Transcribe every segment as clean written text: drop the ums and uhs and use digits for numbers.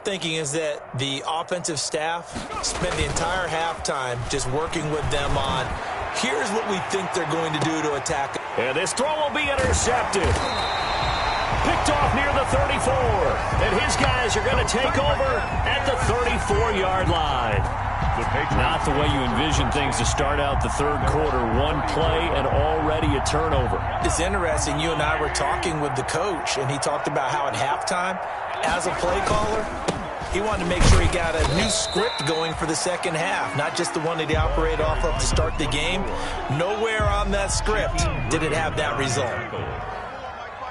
thinking is that the offensive staff spent the entire halftime just working with them on, here's what we think they're going to do to attack. And this throw will be intercepted. Picked off near the 34. And his guys are going to take over at the 34-yard line. Not the way you envision things to start out the third quarter. One play and already a turnover. It's interesting. You and I were talking with the coach, and he talked about how at halftime, as a play caller, he wanted to make sure he got a new script going for the second half, not just the one that he operated off of to start the game. Nowhere on that script did it have that result.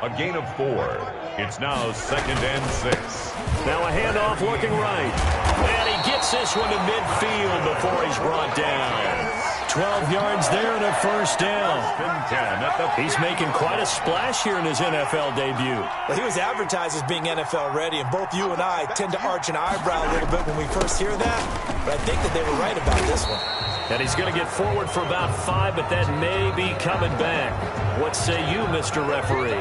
A gain of 4. It's now 2nd and 6. Now a handoff looking right. And he gets this one to midfield before he's brought down. 12 yards there and a first down. He's making quite a splash here in his NFL debut. Well, he was advertised as being NFL ready, and both you and I tend to arch an eyebrow a little bit when we first hear that. But I think that they were right about this one. And he's going to get forward for about 5, but that may be coming back. What say you, Mr. Referee?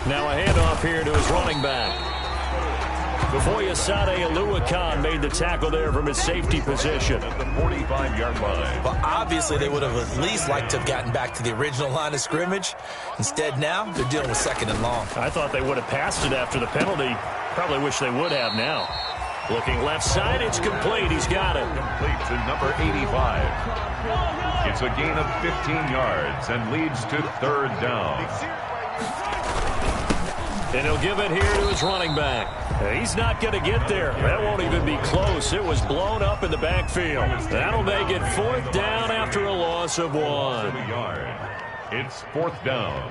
Now a handoff here to his running back. Foyesade Oluwakan made the tackle there from his safety position. At the 45-yard line. Well, obviously they would have at least liked to have gotten back to the original line of scrimmage. Instead now, they're dealing with 2nd and long. I thought they would have passed it after the penalty. Probably wish they would have now. Looking left side, it's complete. He's got it. Complete to number 85. It's a gain of 15 yards and leads to 3rd down. And he'll give it here to his running back. He's not going to get there. That won't even be close. It was blown up in the backfield. That'll make it 4th down after a loss of 1. It's 4th down.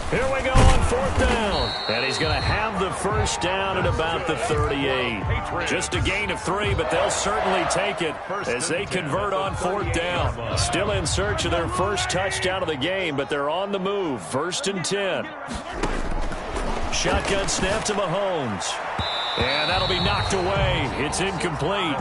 Here we go on 4th down. And he's going to have the first down at about the 38. Just a gain of 3, but they'll certainly take it as they convert on 4th down. Still in search of their first touchdown of the game, but they're on the move. 1st and 10. Shotgun snap to Mahomes. And that'll be knocked away. It's incomplete.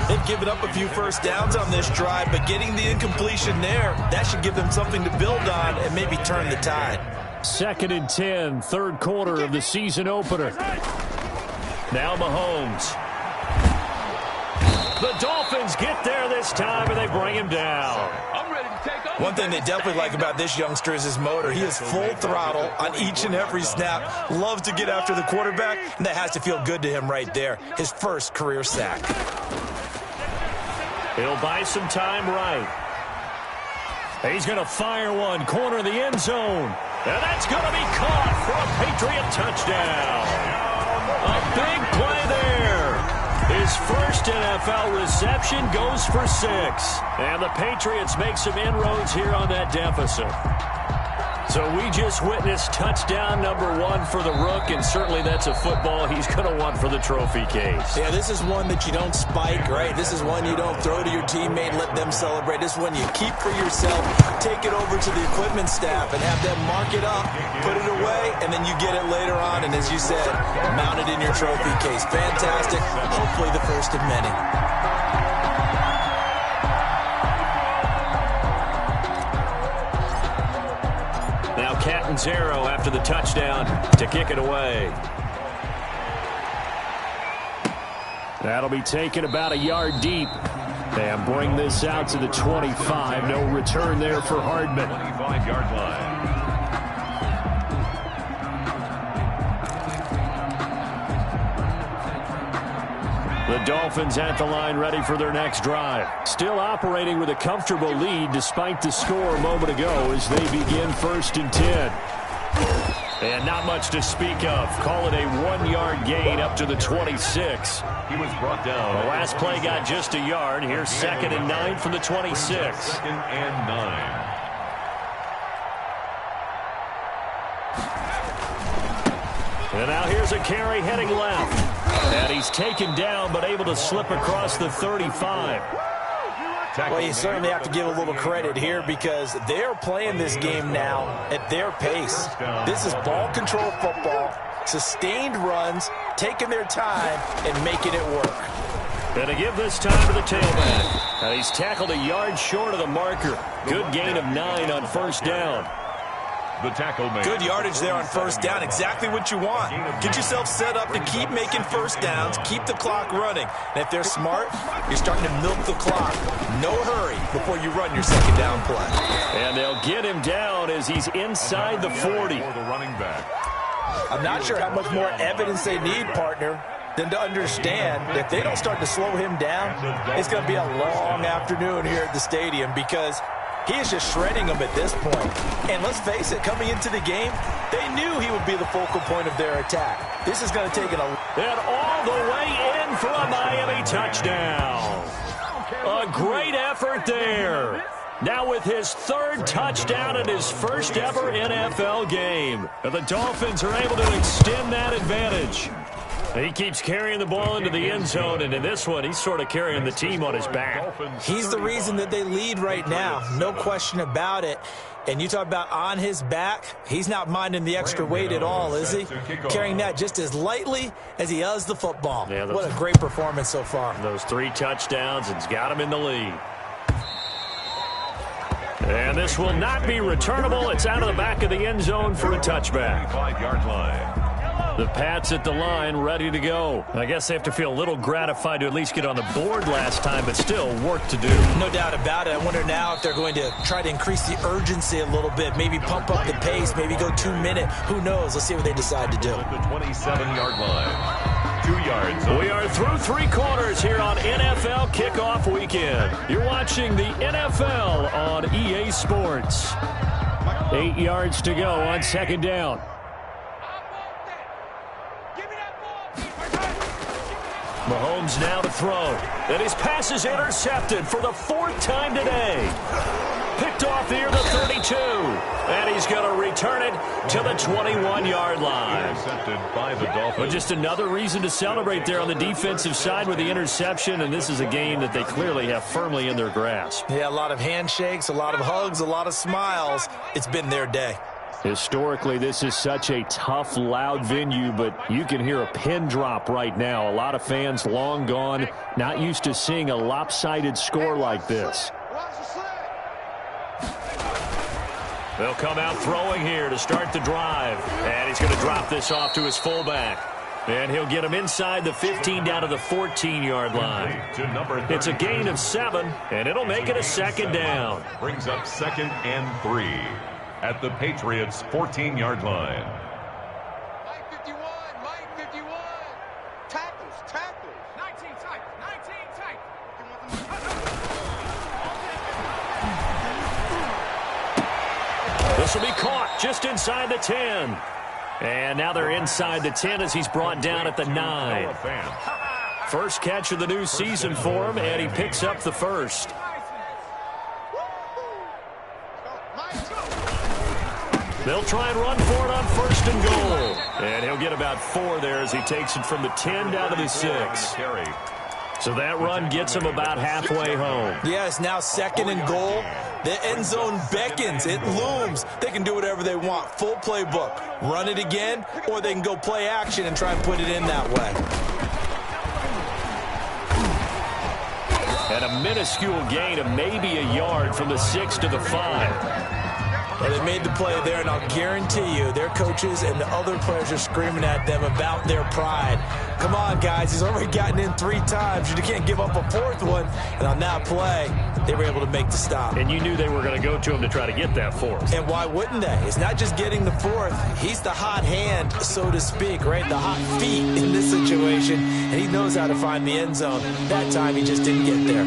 They've given up a few first downs on this drive, but getting the incompletion there, that should give them something to build on and maybe turn the tide. 2nd and 10, 3rd quarter of the season opener. Now Mahomes. The Dolphins get there this time, and they bring him down. One thing they definitely like about this youngster is his motor. He is full throttle on each and every snap. Loves to get after the quarterback, and that has to feel good to him right there. His first career sack. He'll buy some time right. He's going to fire one, corner of the end zone. And that's going to be caught for a Patriot touchdown. A big play there. His first NFL reception goes for 6. And the Patriots make some inroads here on that deficit. So we just witnessed touchdown number 1 for the Rook, and certainly that's a football he's going to want for the trophy case. Yeah, this is one that you don't spike, right? This is one you don't throw to your teammate and let them celebrate. This is one you keep for yourself, take it over to the equipment staff and have them mark it up, put it away, and then you get it later on, and as you said, mount it in your trophy case. Fantastic. Hopefully the first of many. Catanzaro after the touchdown to kick it away. That'll be taken about a yard deep. And bring this out to the 25. No return there for Hardman. 25-yard line. The Dolphins at the line ready for their next drive. Still operating with a comfortable lead despite the score a moment ago as they begin 1st and 10. And not much to speak of. Call it a 1-yard gain up to the 26. He was brought down. The last play got just a yard. Here's 2nd and 9 from the 26. 2nd and 9. And now here's a carry heading left. And he's taken down but able to slip across the 35. Well, you certainly have to give a little credit here because they're playing this game now at their pace. This is ball control football, sustained runs, taking their time, and making it work. And to give this time to the tailback. Now he's tackled a yard short of the marker. Good gain of 9 on first down. The tackle made. Good yardage there on first down. Exactly what you want. Get yourself set up to keep making first downs, keep the clock running. And if they're smart, you're starting to milk the clock. No hurry before you run your second down play. And they'll get him down as he's inside the 40. For the running back. I'm not sure how much more evidence they need, partner, than to understand that if they don't start to slow him down, it's going to be a long afternoon here at the stadium because he is just shredding them at this point. And let's face it, coming into the game, they knew he would be the focal point of their attack. This is going to take it and all the way in for a Miami touchdown. A great effort there. Now with his third touchdown in his first ever NFL game. And the Dolphins are able to extend that advantage. He keeps carrying the ball into the end zone, and in this one, he's sort of carrying the team on his back. He's the reason that they lead right now, no question about it. And you talk about on his back, he's not minding the extra weight at all, is he? Carrying that just as lightly as he does the football. Yeah, what a great performance so far. Those 3 touchdowns, it's got him in the lead. And this will not be returnable. It's out of the back of the end zone for a touchback. 5-yard line. The Pats at the line, ready to go. I guess they have to feel a little gratified to at least get on the board last time, but still work to do. No doubt about it. I wonder now if they're going to try to increase the urgency a little bit, maybe pump up the pace, maybe go 2-minute. Who knows? Let's see what they decide to do. The 27-yard line. 2 yards. We are through 3 quarters here on NFL Kickoff Weekend. You're watching the NFL on EA Sports. 8 yards to go on second down. Mahomes now to throw. And his pass is intercepted for the 4th time today. Picked off near the 32. And he's going to return it to the 21-yard line. Intercepted by the Dolphins. But just another reason to celebrate there on the defensive side with the interception. And this is a game that they clearly have firmly in their grasp. Yeah, a lot of handshakes, a lot of hugs, a lot of smiles. It's been their day. Historically, this is such a tough, loud venue, but you can hear a pin drop right now. A lot of fans long gone, not used to seeing a lopsided score like this. They'll come out throwing here to start the drive. And he's going to drop this off to his fullback. And he'll get him inside the 15 down to the 14-yard line. It's a gain of 7, and it'll make it a second down. Brings up 2nd and 3. At the Patriots' 14-yard line. Mike 51, Mike 51. Tackles, tackles. 19 tight, 19 tight. This will be caught just inside the 10. And now they're inside the 10 as he's brought down at the 9. First catch of the new season for him, and he picks up the first. They'll try and run for it on 1st and goal. And he'll get about 4 there as he takes it from the 10 down to the 6. So that run gets him about halfway home. Yes, now 2nd and goal. The end zone beckons. It looms. They can do whatever they want. Full playbook. Run it again, or they can go play action and try and put it in that way. And a minuscule gain of maybe a yard from the 6 to the 5. And they made the play there, and I'll guarantee you their coaches and the other players are screaming at them about their pride. Come on, guys. He's already gotten in 3 times. You can't give up a 4th one. And on that play, they were able to make the stop. And you knew they were going to go to him to try to get that 4th. And why wouldn't they? It's not just getting the 4th. He's the hot hand, so to speak, right? The hot feet in this situation. And he knows how to find the end zone. That time, he just didn't get there.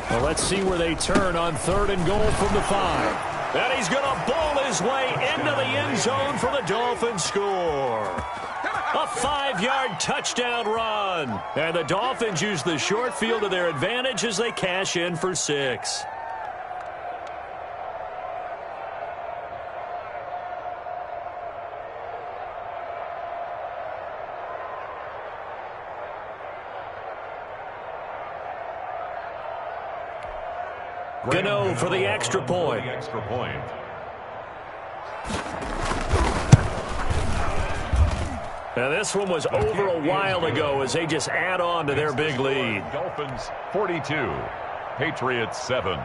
Well, let's see where they turn on 3rd and goal from the 5. And he's going to bowl his way into the end zone for the Dolphins score. A 5-yard touchdown run. And the Dolphins use the short field to their advantage as they cash in for 6. Gano for the extra point. Now this one was over a while ago as they just add on to their big lead. Dolphins 42, Patriots 7.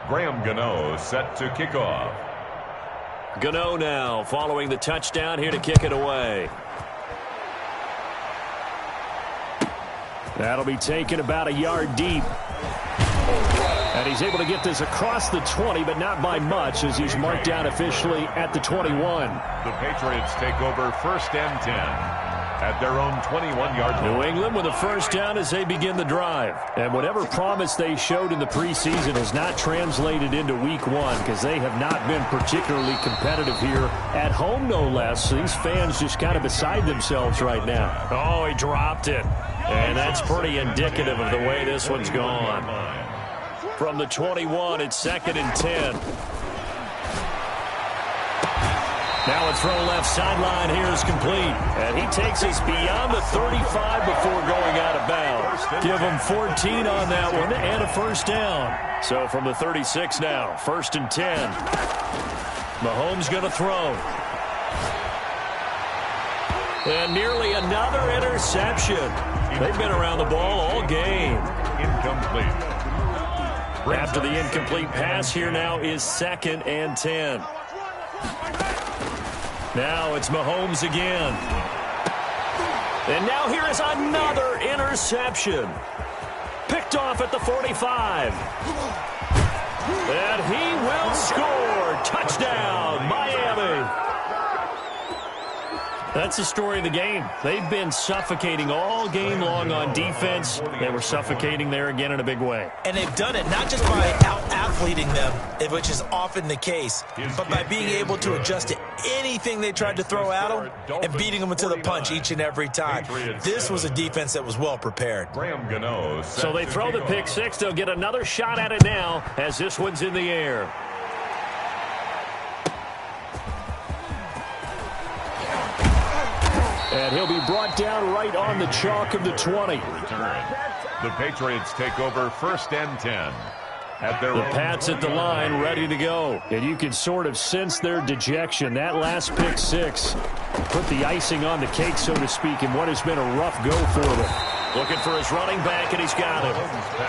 Graham Gano set to kick off. Gano now following the touchdown here to kick it away. That'll be taken about a yard deep. And he's able to get this across the 20, but not by much as he's marked down officially at the 21. The Patriots take over 1st and 10. At their own 21-yard line. New England with a first down as they begin the drive. And whatever promise they showed in the preseason has not translated into week one because they have not been particularly competitive here at home, no less. These fans just kind of beside themselves right now. Oh, he dropped it. And that's pretty indicative of the way this one's gone. From the 21, it's 2nd and 10. Now a throw left sideline here is complete. And he takes us beyond the 35 before going out of bounds. Give him 14 on that one and a first down. So from the 36 now, 1st and 10. Mahomes going to throw. And nearly another interception. They've been around the ball all game. Incomplete. After the incomplete pass, here now is 2nd and 10. Now it's Mahomes again. And now here is another interception. Picked off at the 45. And he will score. Touchdown, Miami. That's the story of the game. They've been suffocating all game long on defense. They were suffocating there again in a big way. And they've done it not just by out-athleting them, which is often the case, but by being able to adjust to anything they tried to throw at them and beating them into the punch each and every time. This was a defense that was well prepared. So they throw the pick six. They'll get another shot at it now as this one's in the air. And he'll be brought down right on the chalk of the 20. The Patriots take over 1st and 10. The Pats at the line, ready to go. And you can sort of sense their dejection. That last pick six put the icing on the cake, so to speak, in what has been a rough go for them. Looking for his running back, and he's got it.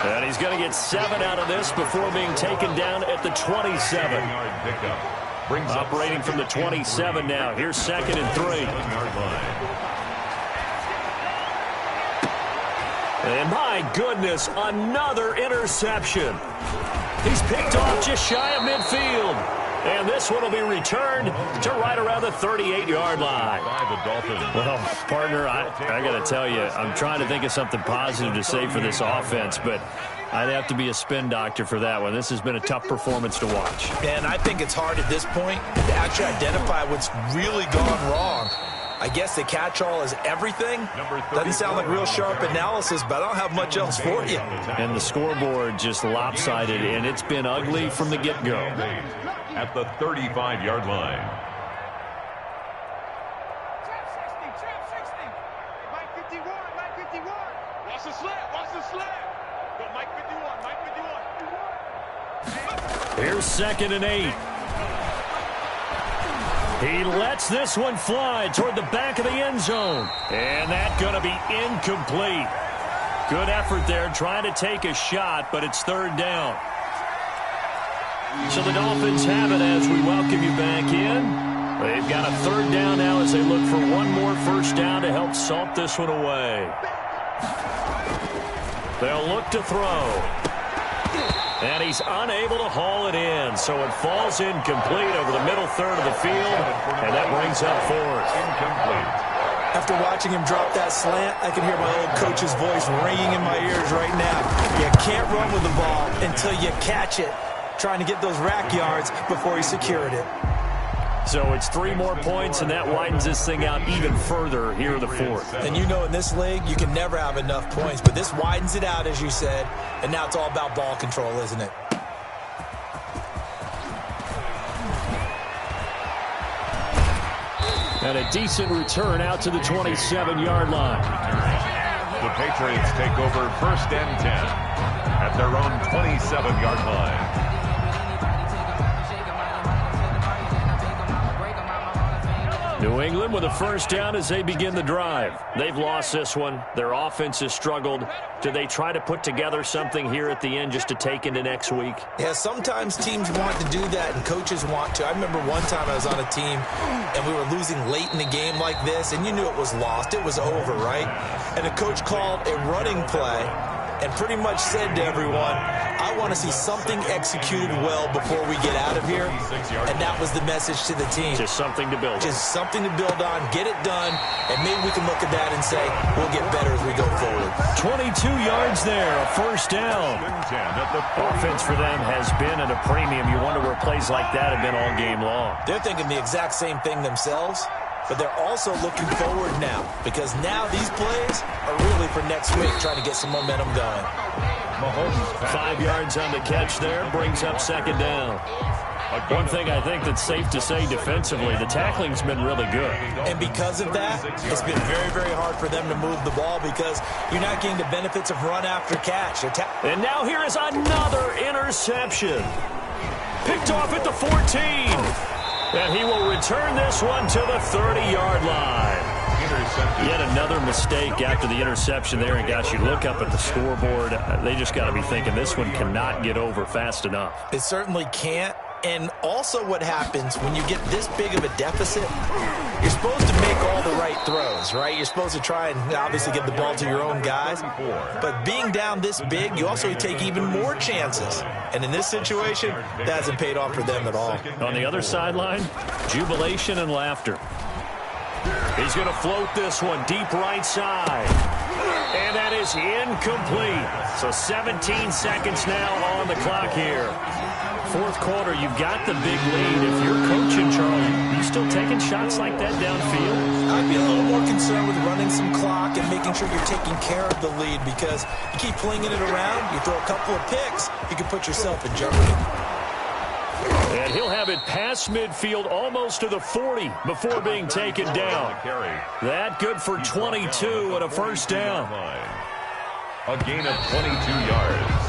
And he's going to get 7 out of this before being taken down at the 27. Operating from the 27 now. Here's 2nd and 3. And my goodness, another interception. He's picked off just shy of midfield. And this one will be returned to right around the 38-yard line. Well, partner, I got to tell you, I'm trying to think of something positive to say for this offense, but I'd have to be a spin doctor for that one. This has been a tough performance to watch. And I think it's hard at this point to actually identify what's really gone wrong. I guess the catch-all is everything. Doesn't sound like real sharp analysis, but I don't have much else for you. And the scoreboard just lopsided, and it's been ugly from the get-go. At the 35-yard line. Mike 51, Mike 51. Watch the slap, watch the slap. Go Mike 51, Mike 51. Here's 2nd and 8. He lets this one fly toward the back of the end zone. And that's going to be incomplete. Good effort there trying to take a shot, but it's 3rd down. So the Dolphins have it as we welcome you back in. They've got a 3rd down now as they look for one more first down to help salt this one away. They'll look to throw. And he's unable to haul it in, so it falls incomplete over the middle third of the field, and that brings up 4th. Incomplete. After watching him drop that slant, I can hear my old coach's voice ringing in my ears right now. You can't run with the ball until you catch it, trying to get those rack yards before he secured it. So it's 3 more points, and that widens this thing out even further here in the 4th. And you know in this league, you can never have enough points, but this widens it out, as you said, and now it's all about ball control, isn't it? And a decent return out to the 27-yard line. The Patriots take over 1st and 10 at their own 27-yard line. New England with a first down as they begin the drive. They've lost this one. Their offense has struggled. Do they try to put together something here at the end just to take into next week? Yeah, sometimes teams want to do that and coaches want to. I remember one time I was on a team and we were losing late in the game like this, and you knew it was lost. It was over, right? And the coach called a running play and pretty much said to everyone, I want to see something executed well before we get out of here. And that was the message to the team. Just something to build on. Just something to build on, get it done, and maybe we can look at that and say, we'll get better as we go forward. 22 yards there, a first down. Offense for them has been at a premium. You wonder where plays like that have been all game long. They're thinking the exact same thing themselves, but they're also looking forward now, because now these plays are really for next week, trying to get some momentum going. 5 yards on the catch there, brings up second down. One thing I think that's safe to say defensively, the tackling's been really good. And because of that, it's been very, very hard for them to move the ball because you're not getting the benefits of run after catch. And now here is another interception. Picked off at the 14. And he will return this one to the 30-yard line. Yet another mistake after the interception there, and gosh, you look up at the scoreboard, they just got to be thinking this one cannot get over fast enough. It certainly can't. And also what happens when you get this big of a deficit, you're supposed to make all the right throws, right? You're supposed to try and obviously get the ball to your own guys. But being down this big, you also take even more chances. And in this situation, that hasn't paid off for them at all. On the other sideline, jubilation and laughter. He's going to float this one deep right side. And that is incomplete. So 17 seconds now on the clock here. Fourth quarter, you've got the big lead. If you're coaching, Charles, you still taking shots like that downfield? I'd be a little more concerned with running some clock and making sure you're taking care of the lead, because you keep flinging it around, you throw a couple of picks, you can put yourself in jeopardy. And he'll have it past midfield almost to the 40 before being taken down. That good for 22 and a first down. A gain of 22 yards.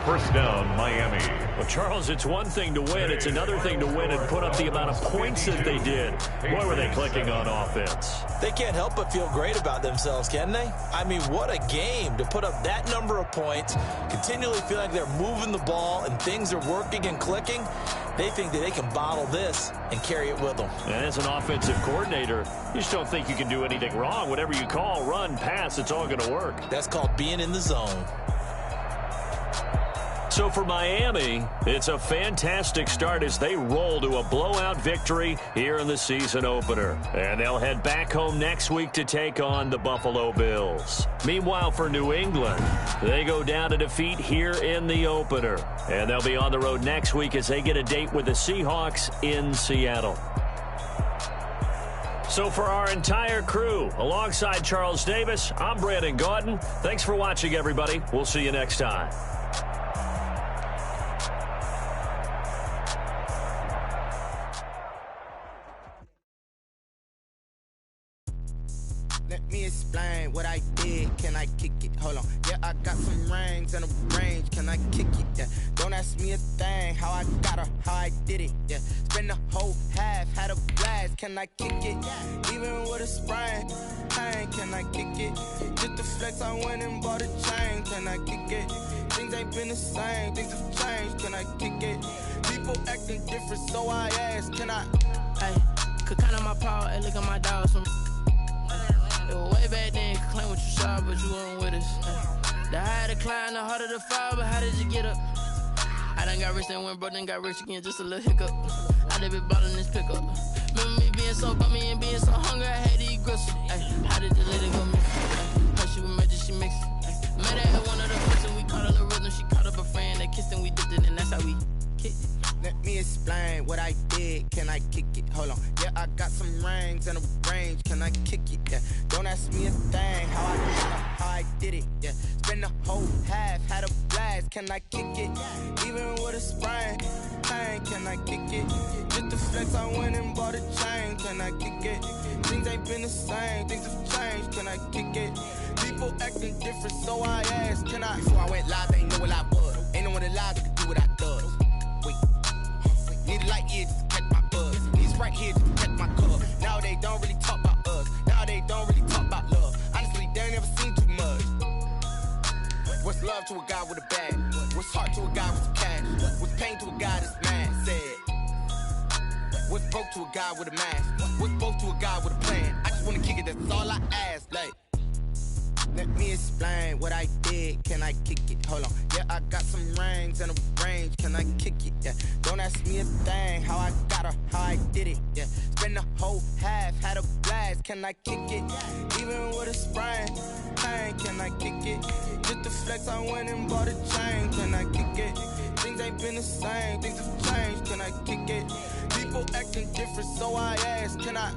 First down, Miami. Well, Charles, it's one thing to win. It's another thing to win and put up the amount of points that they did. Boy, were they clicking on offense. They can't help but feel great about themselves, can they? I mean, what a game to put up that number of points, continually feel like they're moving the ball and things are working and clicking. They think that they can bottle this and carry it with them. And as an offensive coordinator, you just don't think you can do anything wrong. Whatever you call, run, pass, it's all going to work. That's called being in the zone. So for Miami, it's a fantastic start as they roll to a blowout victory here in the season opener. And they'll head back home next week to take on the Buffalo Bills. Meanwhile, for New England, they go down to defeat here in the opener. And they'll be on the road next week as they get a date with the Seahawks in Seattle. So for our entire crew, alongside Charles Davis, I'm Brandon Gaudin. Thanks for watching, everybody. We'll see you next time. Let me explain what I did. Can I kick it? Hold on. Yeah, I got some rings and a range. Can I kick it? Yeah. Don't ask me a thing. How I got her, how I did it. Yeah. Spend the whole half, had a blast. Can I kick it? Even with a sprain. Hey, can I kick it? Just the flex, I went and bought a chain. Can I kick it? Things ain't been the same. Things have changed. Can I kick it? People acting different, so I ask. Can I? Hey, could count on my power and look at my dogs from. Way back then, could claim what you saw, but you weren't with us. The higher the climb, the harder the fall, but how did you get up? I done got rich and went broke, then got rich again, just a little hiccup. I done been ballin' this pickup. Remember me being so bummy and being so hungry, I had to eat gristle. How did the lady go miss? How she was magic, she mixed it. Met her at one of the hooks and we caught a little rhythm. She caught up a friend, they kissed and we dipped it, and that's how we kicked it. Let me explain what I did. Can I kick it? it? Hold on. Yeah, I got some rings and a range. Can I kick it? Yeah. Don't ask me a thing. How I did it? Yeah. Spend the whole half, had a blast. Can I kick it? Even with a sprain, pain. Can I kick it? Just the flex, I went and bought a chain. Can I kick it? Things ain't been the same. Things have changed. Can I kick it? People acting different, so I asked, can I? Before I went live, they ain't know what I was. Ain't no one alive that could do what I does. Wait. Need a light here just to catch my buzz. Need a right here just to catch my cup. Now they don't really talk about us. Now they don't really talk about love. Honestly, they ain't never seen too much. What's love to a guy with a bag? What's heart to a guy with some cash? What's pain to a guy that's mad? Said. What's broke to a guy with a mask? What's both to a guy with a plan? I just wanna kick it, that's all I ask. Like, let me explain what I did. Can I kick it? Hold on. Yeah, I got some rings and a range. Can I kick it? Yeah. Don't ask me a thing. How I got her, how I did it. Yeah. Spend the whole half, had a blast. Can I kick it? Even with a sprain, pain. Can I kick it? Just the flex, I went and bought a chain. Can I kick it? Things ain't been the same. Things have changed. Can I kick it? People acting different, so I asked, can I?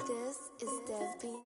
This is Dev B.